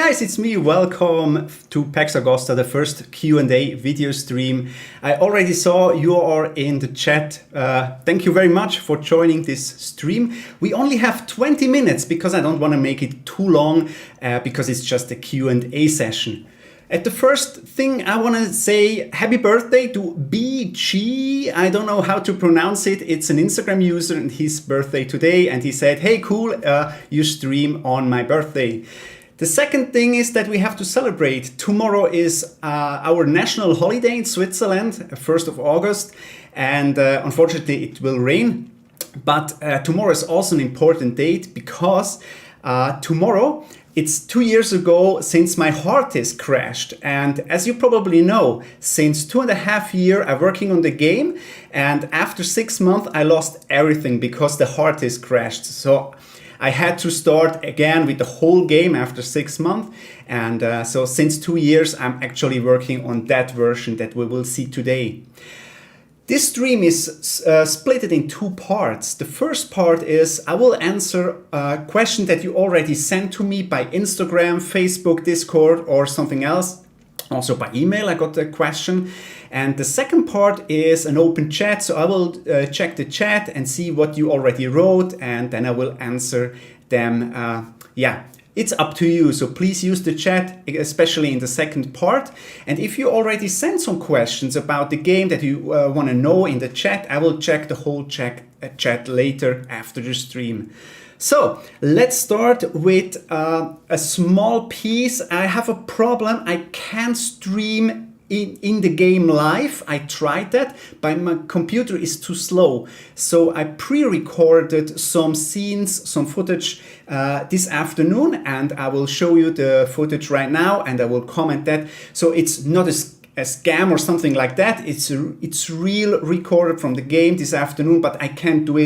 guys, it's me. Welcome to Pax Augusta, the first Q&A video stream. I already saw you are in the chat. Thank you very much for joining this stream. We only have 20 minutes because I don't want to make it too long because it's just a Q&A session. At the first thing, I want to say happy birthday to BG. I don't know how to pronounce it. It's an Instagram user and his birthday today. And he said, hey, cool, you stream on my birthday. The second thing is that we have to celebrate. Tomorrow is our national holiday in Switzerland, 1st of August. And unfortunately, it will rain. But tomorrow is also an important date because tomorrow, it's 2 years ago since my hard disk crashed. And as you probably know, since 2.5 years I'm working on the game. And after 6 months, I lost everything because the hard disk crashed. So I had to start again with the whole game after 6 months. And so since 2 years, I'm actually working on that version that we will see today. This stream is split in two parts. The first part is I will answer a question that you already sent to me by Instagram, Facebook, Discord, or something else. Also by email, I got the question. And the second part is an open chat. So I will check the chat and see what you already wrote, and then I will answer them. It's up to you. So please use the chat, especially in the second part. And if you already sent some questions about the game that you want to know in the chat, I will check the whole chat later after the stream. So let's start with a small piece. I have a problem. I can't stream in the game live. I tried that, but my computer is too slow. So I pre-recorded some scenes, some footage this afternoon, and I will show you the footage right now and I will comment that. So it's not a scam or something like that. It's real recorded from the game this afternoon, but I can't do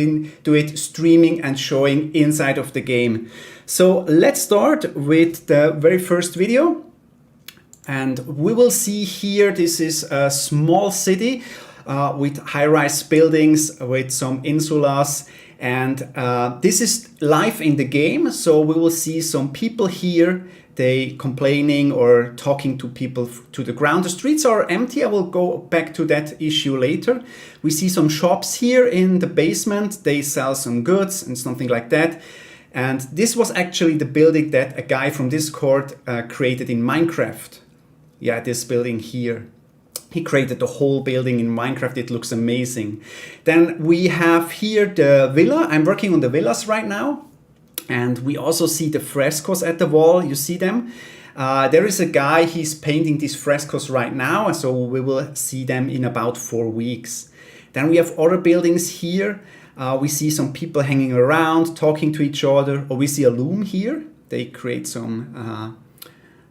it streaming and showing inside of the game. So let's start with the very first video. And we will see here, this is a small city with high-rise buildings, with some insulas. And this is live in the game. So we will see some people here, they complaining or talking to people to the ground. The streets are empty. I will go back to that issue later. We see some shops here in the basement. They sell some goods and something like that. And this was actually the building that a guy from Discord created in Minecraft. Yeah, this building here. He created the whole building in Minecraft. It looks amazing. Then we have here the villa. I'm working on the villas right now. And we also see the frescoes at the wall. You see them? There is a guy, he's painting these frescoes right now. So we will see them in about 4 weeks. Then we have other buildings here. We see some people hanging around, talking to each other. Or we see a loom here. They create some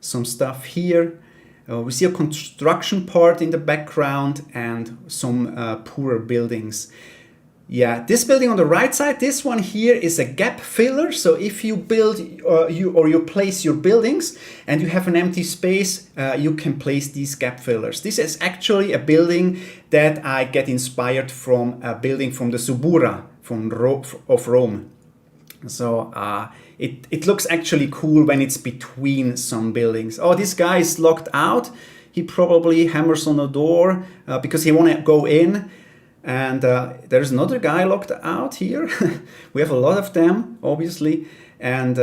stuff here. We see a construction part in the background and some poorer buildings. Yeah, this building on the right side, this one here is a gap filler. So if you build you place your buildings and you have an empty space, you can place these gap fillers. This is actually a building that I get inspired from a building from the Subura of Rome. So it looks actually cool when it's between some buildings. Oh, this guy is locked out. He probably hammers on the door because he want to go in. And there's another guy locked out here. We have a lot of them, obviously. And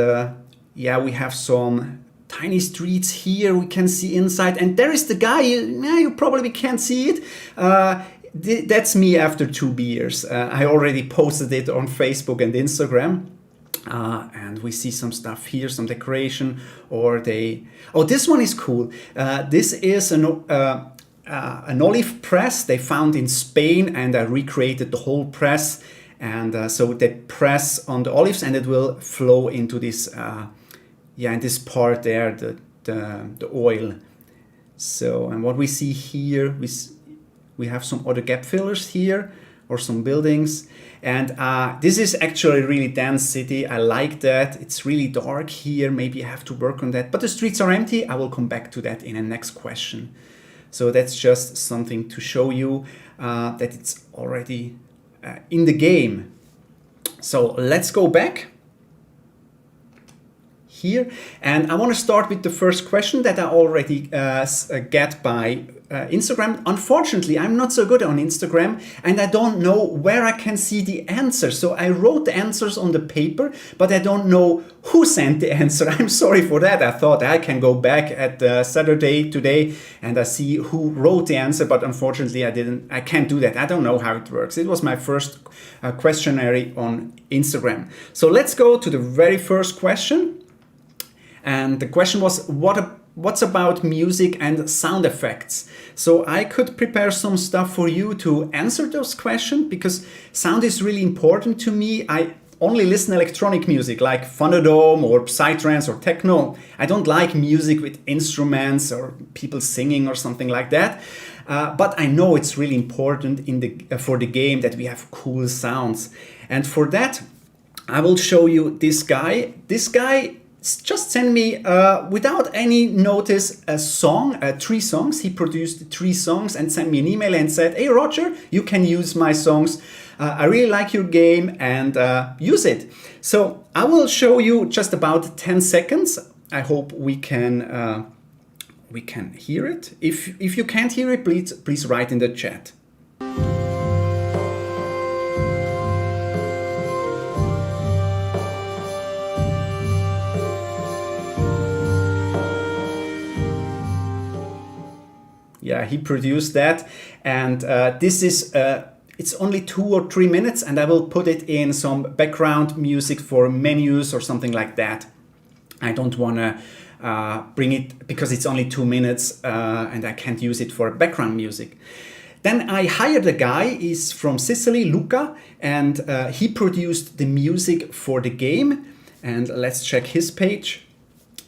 yeah, we have some tiny streets here. We can see inside. And there is the guy. You probably can't see it. That's me after 2 beers. I already posted it on Facebook and Instagram. And we see some stuff here, some decoration, or this one is cool. This is an olive press they found in Spain, and I recreated the whole press. And so they press on the olives, and it will flow into this, in this part there, the oil. So, and what we see here, we have some other gap fillers here, or some buildings. And this is actually a really dense city. I like that. It's really dark here. Maybe I have to work on that. But the streets are empty. I will come back to that in the next question. So that's just something to show you that it's already in the game. So let's go back. here. And I want to start with the first question that I already get by Instagram. Unfortunately, I'm not so good on Instagram and I don't know where I can see the answer. So I wrote the answers on the paper, but I don't know who sent the answer. I'm sorry for that. I thought I can go back at Saturday today and I see who wrote the answer, but unfortunately I can't do that. I don't know how it works. It was my first questionnaire on Instagram. So let's go to the very first question. And the question was, what's about music and sound effects? So I could prepare some stuff for you to answer those questions because sound is really important to me. I only listen electronic music like Thunderdome or Psytrance or techno. I don't like music with instruments or people singing or something like that. But I know it's really important for the game that we have cool sounds. And for that, I will show you this guy. This guy just sent me, without any notice, a song, 3 songs. He produced 3 songs and sent me an email and said, "Hey Roger, you can use my songs. I really like your game and use it." So I will show you just about 10 seconds. I hope we can hear it. If you can't hear it, please write in the chat. Yeah, he produced that, and this is it's only 2 or 3 minutes, and I will put it in some background music for menus or something like that. I don't want to bring it because it's only 2 minutes and I can't use it for background music. Then I hired a guy. He's from Sicily, Luca, and he produced the music for the game. And let's check his page.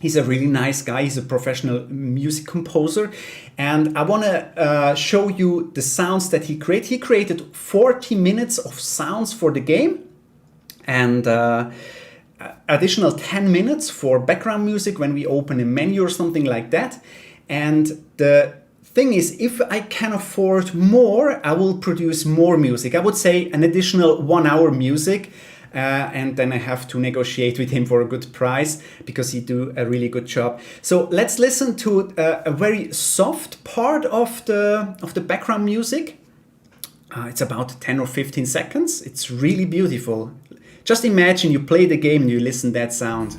He's a really nice guy. He's a professional music composer. And I want to show you the sounds that he created. He created 40 minutes of sounds for the game and additional 10 minutes for background music when we open a menu or something like that. And the thing is, if I can afford more, I will produce more music. I would say an additional 1 hour music. And then I have to negotiate with him for a good price because he do a really good job. So let's listen to a very soft part of the background music. It's about 10 or 15 seconds. It's really beautiful. Just imagine you play the game and you listen that sound.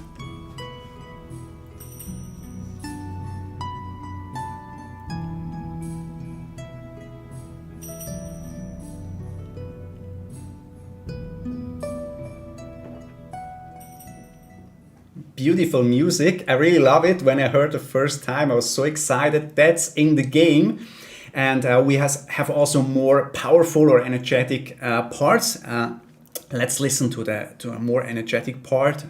Beautiful music. I really love it. When I heard the first time, I was so excited. That's in the game. And we have also more powerful or energetic parts. Let's listen to a more energetic part.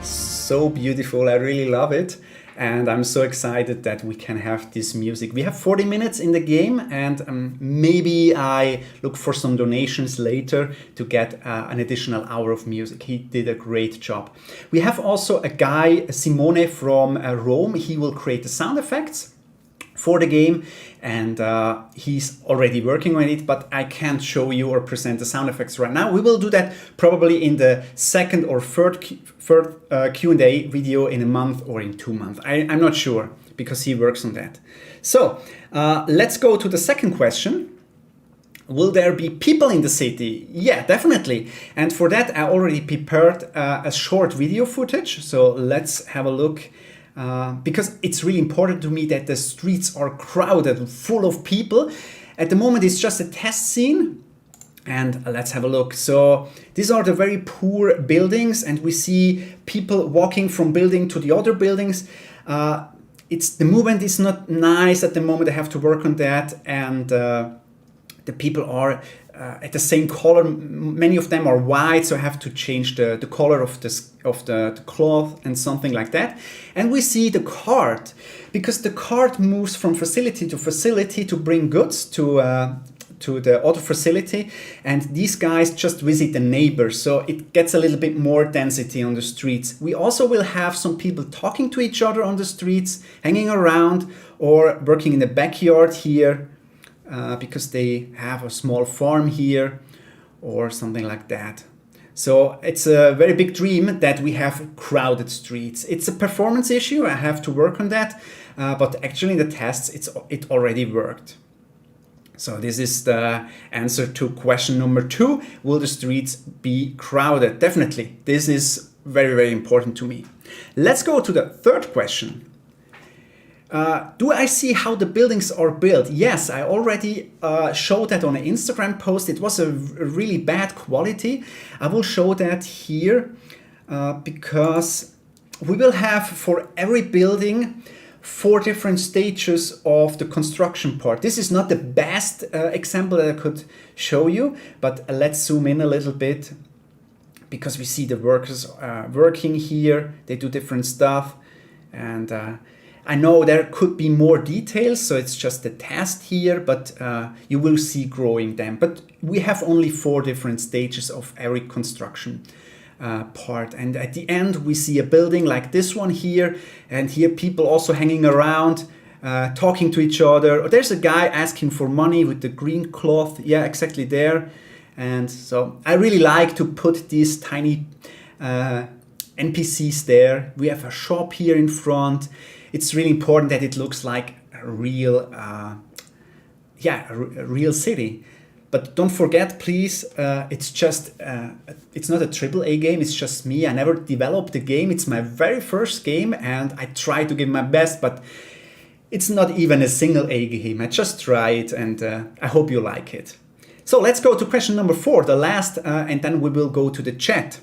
So beautiful. I really love it. And I'm so excited that we can have this music. We have 40 minutes in the game, and maybe I look for some donations later to get an additional hour of music. He did a great job. We have also a guy, Simone from Rome. He will create the sound effects for the game, and he's already working on it, but I can't show you or present the sound effects right now. We will do that probably in the second or third Q&A video in a month or in 2 months. I'm not sure because he works on that. So let's go to the second question. Will there be people in the city? Yeah, definitely. And for that, I already prepared a short video footage. So let's have a look. Because it's really important to me that the streets are crowded, full of people. At the moment, it's just a test scene. And let's have a look. So these are the very poor buildings, and we see people walking from building to the other buildings. The movement is not nice at the moment. I have to work on that. And the people are at the same color. Many of them are white, so I have to change the color of the cloth and something like that. And we see the cart, because the cart moves from facility to facility to bring goods to to the other facility, and these guys just visit the neighbors, so it gets a little bit more density on the streets. We also will have some people talking to each other on the streets, hanging around, or working in the backyard here, because they have a small farm here, or something like that. So it's a very big dream that we have crowded streets. It's a performance issue, I have to work on that, but actually in the tests it already worked. So this is the answer to question number 2. Will the streets be crowded? Definitely. This is very, very important to me. Let's go to the third question. Do I see how the buildings are built? Yes, I already showed that on an Instagram post. It was a really bad quality. I will show that here because we will have for every building 4 different stages of the construction part. This is not the best example that I could show you, but let's zoom in a little bit because we see the workers working here. They do different stuff, and I know there could be more details, so it's just a test here, but you will see growing them. But we have only 4 different stages of every construction part, and at the end we see a building like this one here, and here people also hanging around, talking to each other. There's a guy asking for money with the green cloth, yeah, exactly there. And so I really like to put these tiny NPCs there. We have a shop here in front. It's really important that it looks like a real, a real city. But don't forget, please, it's just, it's not a AAA game, it's just me. I never developed the game. It's my very first game, and I try to give my best, but it's not even a single A game. I just try it, and I hope you like it. So let's go to question number 4, the last, and then we will go to the chat.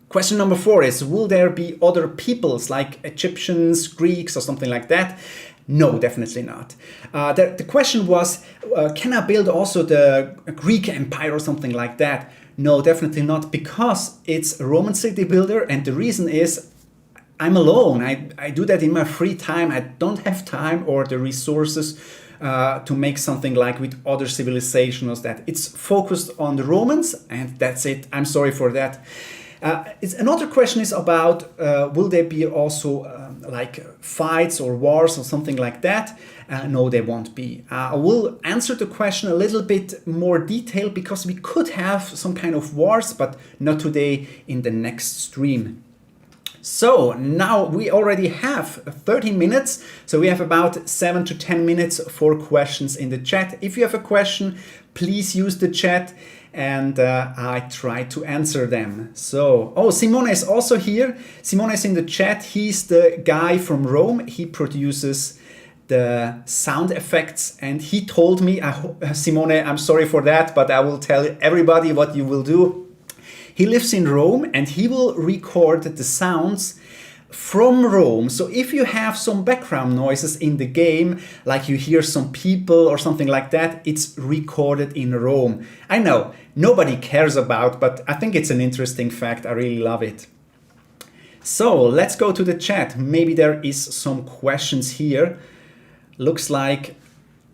Question number 4 is, will there be other peoples like Egyptians, Greeks, or something like that? No, definitely not. The question was, can I build also the Greek Empire or something like that? No, definitely not, because it's a Roman city builder, and the reason is I'm alone. I do that in my free time. I don't have time or the resources to make something like with other civilizations. That it's focused on the Romans, and that's it. I'm sorry for that. Another question is about will there be also like fights or wars or something like that? No, there won't be. I will answer the question a little bit more detailed because we could have some kind of wars, but not today, in the next stream. So now we already have 13 minutes, so we have about 7 to 10 minutes for questions in the chat. If you have a question, please use the chat, and I try to answer them. So, oh, Simone is also here. Simone is in the chat. He's the guy from Rome. He produces the sound effects, and he told me, Simone, I'm sorry for that, but I will tell everybody what you will do. He lives in Rome, and he will record the sounds from Rome. So if you have some background noises in the game, like you hear some people or something like that, it's recorded in Rome. I know, nobody cares about, but I think it's an interesting fact. I really love it. So let's go to the chat. Maybe there is some questions here. Looks like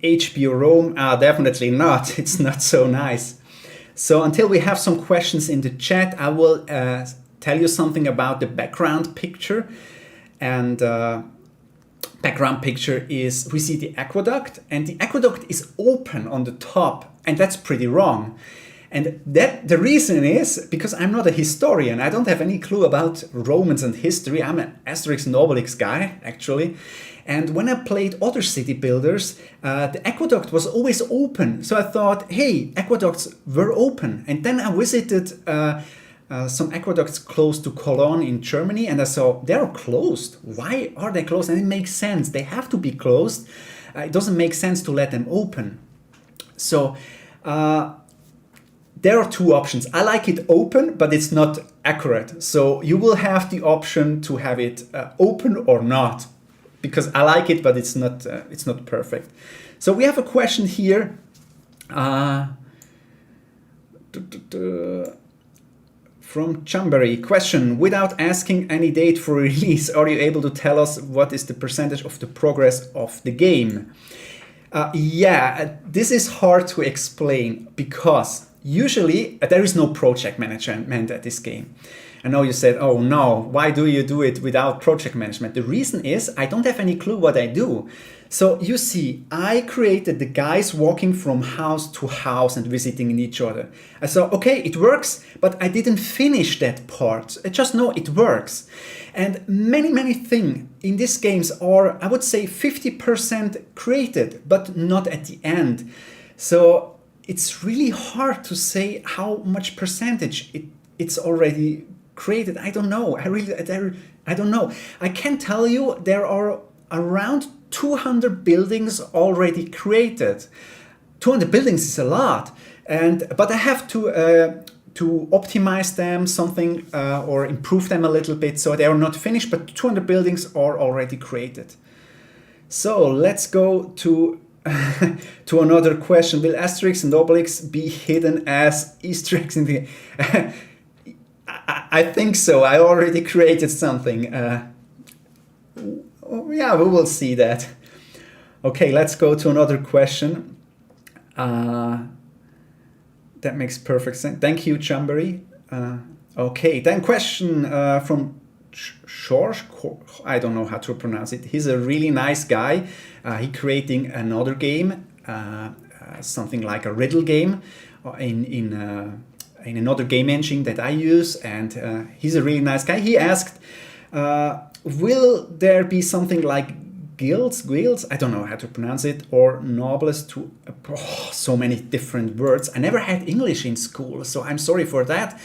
HBO Rome. Definitely not. It's not so nice. So until we have some questions in the chat, I will tell you something about the background picture. And background picture is, we see the aqueduct, and the aqueduct is open on the top, and that's pretty wrong. And that the reason is because I'm not a historian. I don't have any clue about Romans and history. I'm an Asterix and Obelix guy, actually. And when I played other city builders, the aqueduct was always open. So I thought, hey, aqueducts were open. And then I visited some aqueducts close to Cologne in Germany, and I saw they're closed. Why are they closed? And it makes sense. They have to be closed. It doesn't make sense to let them open. So there are 2 options. I like it open, but it's not accurate. So you will have the option to have it open or not, because I like it, but it's not perfect. So we have a question here. From Chambery. Question: without asking any date for release, are you able to tell us what is the percentage of the progress of the game? Yeah, this is hard to explain because usually there is no project management at this game. I know you said, oh no, why do you do it without project management? The reason is I don't have any clue what I do. So you see, I created the guys walking from house to house and visiting each other. I thought, okay, it works, but I didn't finish that part. I just know it works. And many things in these games are, I would say, 50% created, but not at the end. So it's really hard to say how much percentage it's already created. I don't know. I don't know. I can tell you there are around 200 buildings already created. 200 buildings is a lot, but I have to optimize them something or improve them a little bit, so they are not finished. But 200 buildings are already created. So let's go to to another question. Will Asterix and Obelix be hidden as Easter eggs in the? I think so. I already created something. Yeah, we will see that. Okay, let's go to another question. That makes perfect sense. Thank you, Chambery. Okay, then question from George. I don't know how to pronounce it. He's a really nice guy. He creating another game, something like a riddle game in another game engine that I use, and he's a really nice guy. He asked, will there be something like guilds, I don't know how to pronounce it, or nobles to, so many different words. I never had English in school, so I'm sorry for that.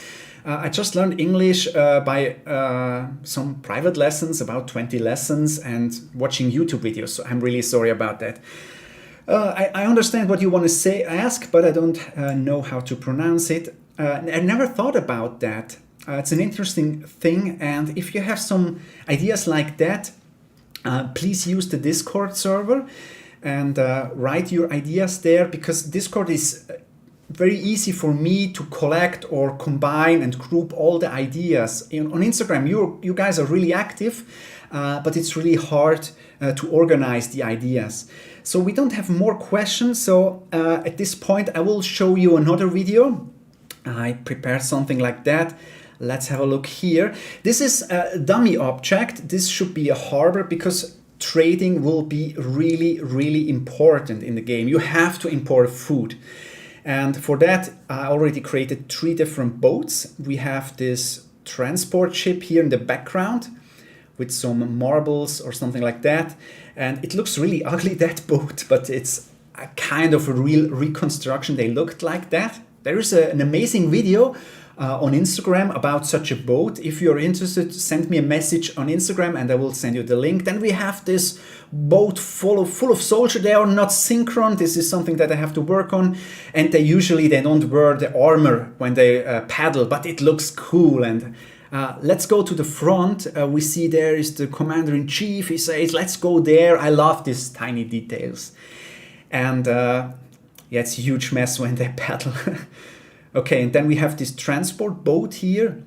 I just learned English by some private lessons, about 20 lessons, and watching YouTube videos, so I'm really sorry about that. I understand what you want to ask, but I don't know how to pronounce it. I never thought about that. It's an interesting thing, and if you have some ideas like that, please use the Discord server and write your ideas there, because Discord is very easy for me to collect or combine and group all the ideas. On Instagram, you guys are really active, but it's really hard to organize the ideas. So we don't have more questions, so at this point I will show you another video. I prepared something like that. Let's have a look here. This is a dummy object. This should be a harbor, because trading will be really important in the game. You have to import food. And for that, I already created 3 different boats. We have this transport ship here in the background with some marbles or something like that. And it looks really ugly, that boat, but it's a kind of a real reconstruction. They looked like that. There is an amazing video on Instagram about such a boat. If you're interested, send me a message on Instagram and I will send you the link. Then we have this boat full of soldiers. They are not synchron. This is something that I have to work on. And they don't wear the armor when they paddle, but it looks cool. And let's go to the front. We see there is the commander-in-chief. He says, let's go there. I love these tiny details. And yeah, it's a huge mess when they paddle. Okay, and then we have this transport boat here.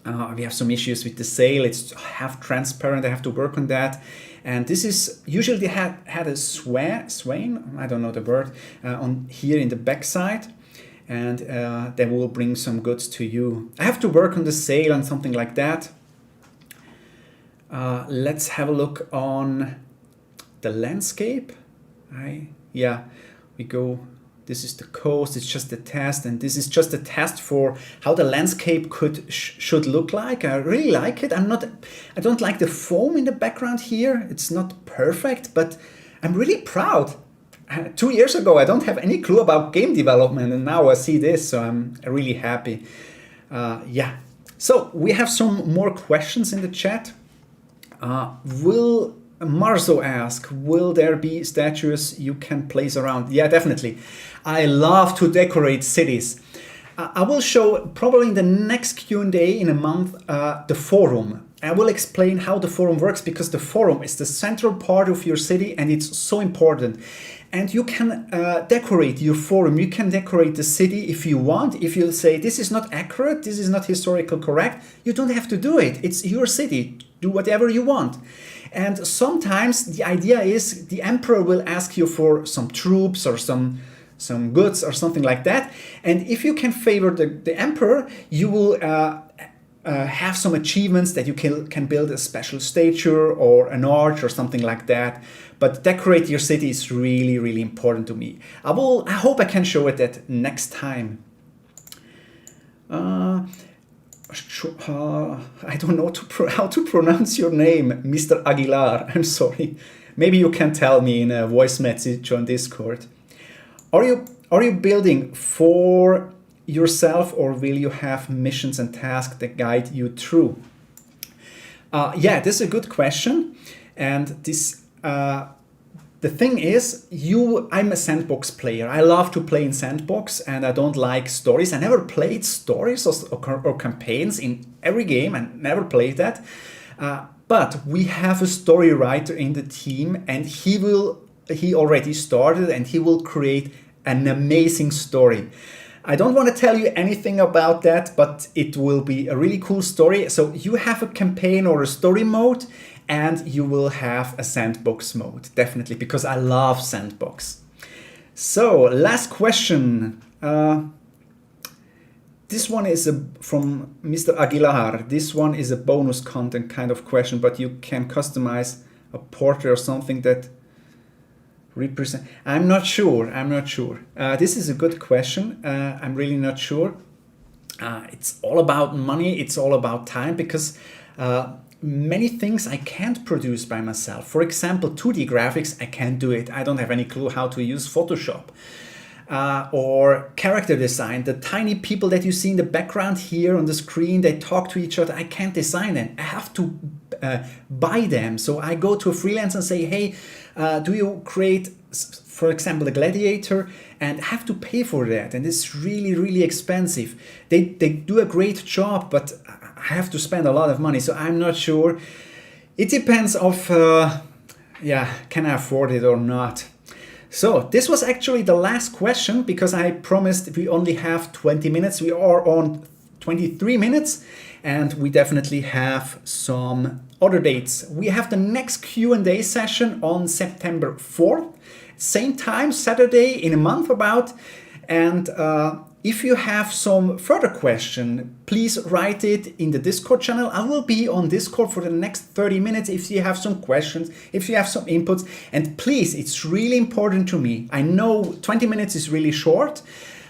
We have some issues with the sail. It's half transparent. I have to work on that. And this is usually they had a swain, I don't know the word, on here in the backside, and they will bring some goods to you. I have to work on the sail and something like that. Let's have a look on the landscape. Yeah, we go. This is the coast, it's just a test, and this is just a test for how the landscape should look like. I really like it. I don't like the foam in the background here. It's not perfect, but I'm really proud. 2 years ago, I don't have any clue about game development, and now I see this, so I'm really happy. Yeah. So we have some more questions in the chat. Marzo asks, will there be statues you can place around? Yeah, definitely. I love to decorate cities. I will show probably in the next Q&A in a month the forum. I will explain how the forum works, because the forum is the central part of your city and it's so important. And you can decorate your forum. You can decorate the city if you want. If you say this is not accurate, this is not historical correct, you don't have to do it. It's your city. Do whatever you want. And sometimes the idea is the emperor will ask you for some troops or some goods or something like that. And if you can favor the emperor, you will have some achievements that you can build a special statue or an arch or something like that. But decorate your city is really, really important to me. I hope I can show it that next time. I don't know how to pronounce your name, Mr. Aguilar. I'm sorry. Maybe you can tell me in a voice message on Discord. Are you building for yourself, or will you have missions and tasks that guide you through? Yeah, this is a good question. And this the thing is, I'm a sandbox player. I love to play in sandbox, and I don't like stories. I never played stories or campaigns in every game. I never played that. But we have a story writer in the team, and he already started, and he will create an amazing story. I don't want to tell you anything about that, but it will be a really cool story. So you have a campaign or a story mode, and you will have a sandbox mode, definitely, because I love sandbox. So last question. This one is from Mr. Aguilar. This one is a bonus content kind of question, but you can customize a portrait or something that represent. I'm not sure. This is a good question. I'm really not sure. It's all about money. It's all about time, because many things I can't produce by myself. For example, 2D graphics, I can't do it. I don't have any clue how to use Photoshop. Or character design, the tiny people that you see in the background here on the screen, they talk to each other. I can't design them. I have to buy them. So I go to a freelancer and say, hey, do you create, for example, the gladiator? And I have to pay for that. And it's really, really expensive. They do a great job, but I have to spend a lot of money. So I'm not sure. It depends of, can I afford it or not? So this was actually the last question, because I promised we only have 20 minutes. We are on 23 minutes, and we definitely have some other dates. We have the next Q&A session on September 4th, same time, Saturday in a month about. And if you have some further question, please write it in the Discord channel. I will be on Discord for the next 30 minutes if you have some questions, if you have some inputs. And please, it's really important to me. I know 20 minutes is really short,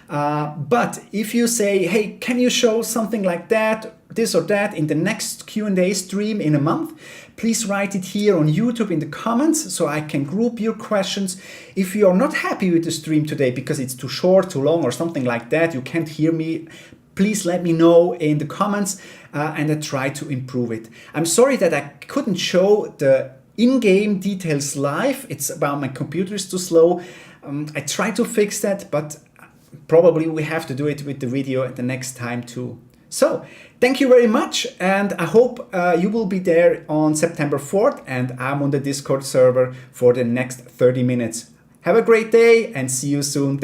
but if you say, hey, can you show something like that, this or that in the next Q&A stream in a month, please write it here on YouTube in the comments so I can group your questions. If you are not happy with the stream today because it's too short, too long, or something like that, you can't hear me, please let me know in the comments and I try to improve it. I'm sorry that I couldn't show the in-game details live. It's about my computer is too slow. I try to fix that, but probably we have to do it with the video at the next time too. So thank you very much, and I hope you will be there on September 4th, and I'm on the Discord server for the next 30 minutes. Have a great day and see you soon. Thank